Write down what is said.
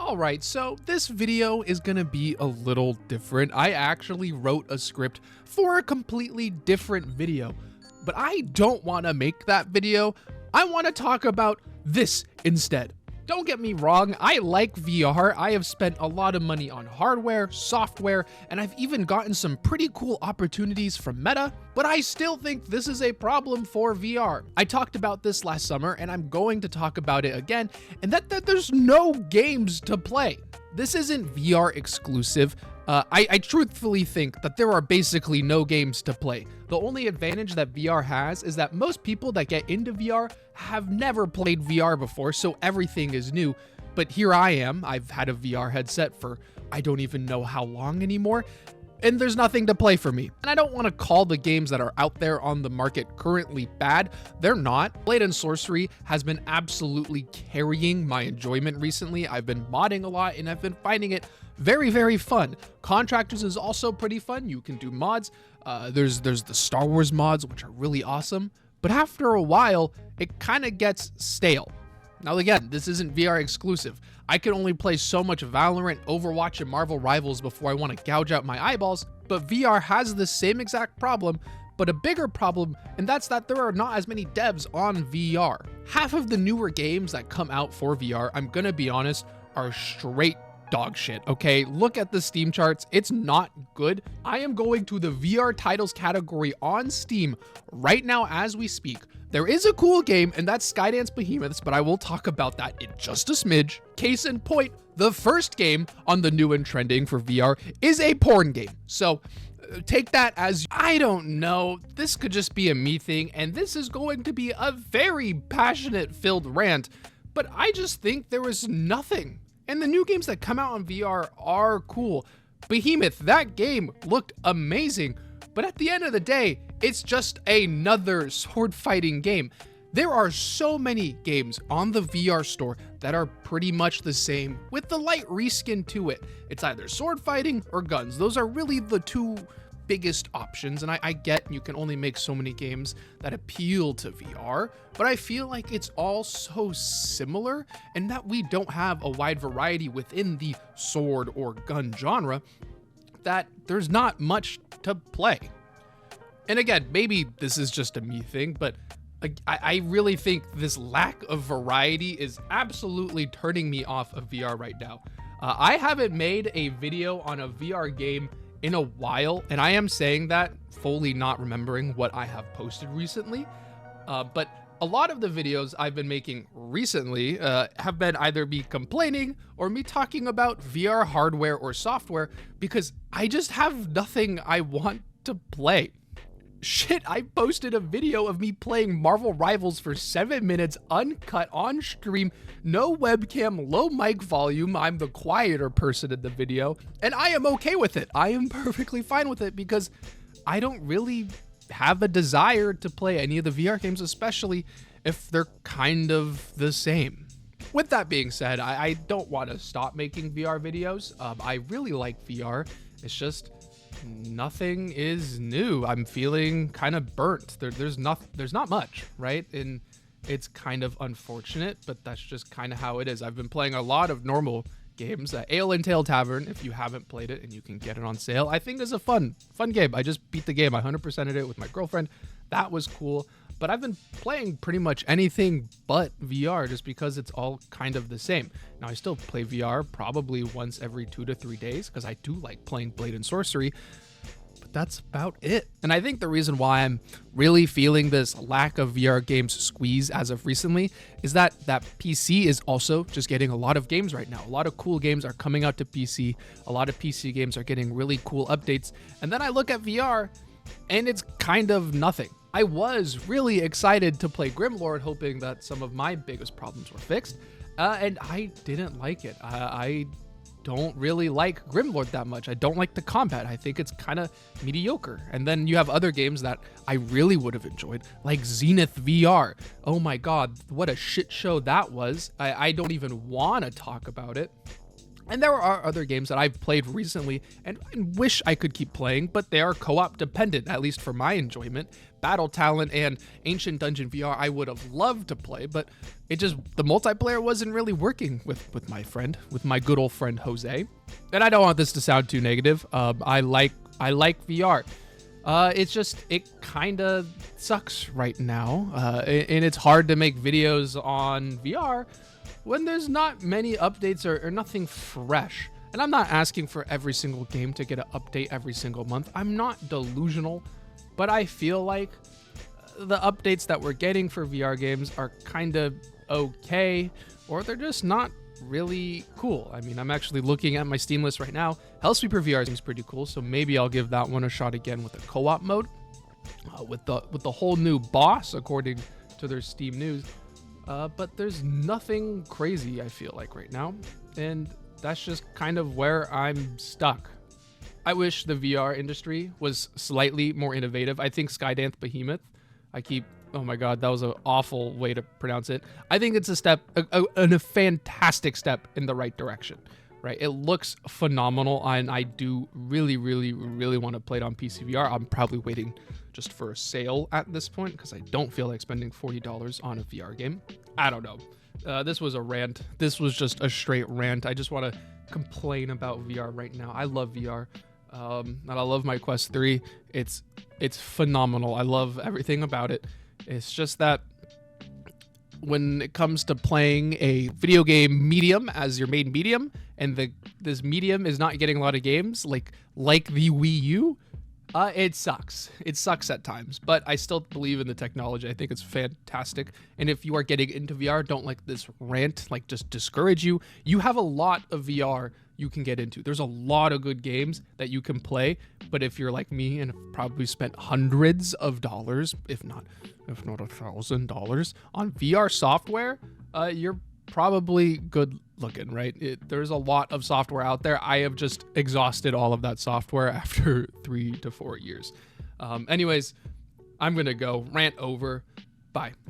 Alright, so this video is gonna be a little different. I actually wrote a script for a completely different video, but I don't want to make that video. I want to talk about this instead. Don't get me wrong, I like VR. I have spent a lot of money on hardware, software, and I've even gotten some pretty cool opportunities from Meta, but I still think this is a problem for VR. I talked about this last summer, and I'm going to talk about it again, and that there's no games to play. This isn't VR exclusive. I truthfully think that there are basically no games to play. The only advantage that VR has is that most people that get into VR have never played VR before, so everything is new. But here I am, I've had a VR headset for I don't even know how long anymore, and there's nothing to play for me. And I don't want to call the games that are out there on the market currently bad. They're not. Blade and Sorcery has been absolutely carrying my enjoyment recently. I've been modding a lot and I've been finding it very fun. Contractors is also pretty fun. You can do mods. There's the Star Wars mods, which are really awesome. But after a while, it kind of gets stale. Now again, this isn't VR exclusive. I can only play so much Valorant, Overwatch, and Marvel Rivals before I want to gouge out my eyeballs, but VR has the same exact problem, but a bigger problem, and that's that there are not as many devs on VR. Half of the newer games that come out for VR, I'm gonna be honest, are straight dog shit, okay? Look at the Steam charts, it's not good. I am going to the VR titles category on Steam right now as we speak. There is a cool game, and that's Skydance Behemoths, but I will talk about that in just a smidge. Case in point, the first game on the new and trending for VR is a porn game. So take that as, I don't know, this could just be a me thing, and this is going to be a very passionate filled rant, but I just think there is nothing. And the new games that come out on VR are cool. Behemoth, that game looked amazing, but at the end of the day, it's just another sword fighting game. There are so many games on the VR store that are pretty much the same with the light reskin to it. It's either sword fighting or guns. Those are really the two biggest options, and I get you can only make so many games that appeal to VR, but I feel like it's all so similar, and that we don't have a wide variety within the sword or gun genre, that there's not much to play. And again, maybe this is just a me thing, but I really think this lack of variety is absolutely turning me off of VR right now. I haven't made a video on a VR game in a while, and I am saying that fully not remembering what I have posted recently, but a lot of the videos I've been making recently have been either me complaining or me talking about VR hardware or software because I just have nothing I want to play. Shit, I posted a video of me playing Marvel Rivals for 7 minutes uncut on stream, no webcam, low mic volume. I'm the quieter person in the video, and I am okay with it. I am perfectly fine with it because I don't really have a desire to play any of the VR games, especially if they're kind of the same. With that being said, I don't want to stop making VR videos. I really like VR. It's just nothing is new. I'm feeling kind of burnt. There's not much, right? And it's kind of unfortunate, but that's just kind of how it is. I've been playing a lot of normal games. Ale and Tail Tavern, if you haven't played it and you can get it on sale, I think is a fun game. I just beat the game. I 100%ed it with my girlfriend. That was cool. But I've been playing pretty much anything but VR just because it's all kind of the same. Now, I still play VR probably once every 2 to 3 days because I do like playing Blade and Sorcery, but that's about it. And I think the reason why I'm really feeling this lack of VR games squeeze as of recently is that PC is also just getting a lot of games right now. A lot of cool games are coming out to PC. A lot of PC games are getting really cool updates. And then I look at VR and it's kind of nothing. I was really excited to play Grimlord, hoping that some of my biggest problems were fixed, and I didn't like it. I don't really like Grimlord that much. I don't like the combat. I think it's kind of mediocre. And then you have other games that I really would have enjoyed, like Zenith VR. Oh my god, what a shit show that was. I don't even want to talk about it. And there are other games that I've played recently and wish I could keep playing, but they are co-op dependent, at least for my enjoyment. Battle Talent and Ancient Dungeon VR I would have loved to play, but the multiplayer wasn't really working with my good old friend Jose. And I don't want this to sound too negative. I like VR. It kind of sucks right now, and it's hard to make videos on VR when there's not many updates or nothing fresh. And I'm not asking for every single game to get an update every single month. I'm not delusional, but I feel like the updates that we're getting for VR games are kind of okay, or they're just not really cool. I mean, I'm actually looking at my Steam list right now. Hellsweeper VR seems pretty cool, so maybe I'll give that one a shot again with the co-op mode, with the whole new boss according to their Steam news. But there's nothing crazy, I feel like, right now, and that's just kind of where I'm stuck. I wish the VR industry was slightly more innovative. I think Skydance Behemoth, oh my god, that was an awful way to pronounce it. I think it's a fantastic step in the right direction, right? It looks phenomenal, and I do really, really, really want to play it on PC VR. I'm probably waiting just for a sale at this point because I don't feel like spending $40 on a VR game. I don't know. This was a rant. This was just a straight rant. I just want to complain about VR right now. I love VR. And I love my Quest 3. It's phenomenal. I love everything about it. It's just that when it comes to playing a video game medium as your main medium, and this medium is not getting a lot of games like the Wii U, it sucks. It sucks at times, but I still believe in the technology. I think it's fantastic. And if you are getting into VR, don't let this rant just discourage you. You have a lot of VR you can get into. There's a lot of good games that you can play, but if you're like me and have probably spent hundreds of dollars, if not $1,000 on VR software, you're probably good looking, right? There's a lot of software out there. I have just exhausted all of that software after 3 to 4 years. Anyways, I'm gonna go rant over. Bye.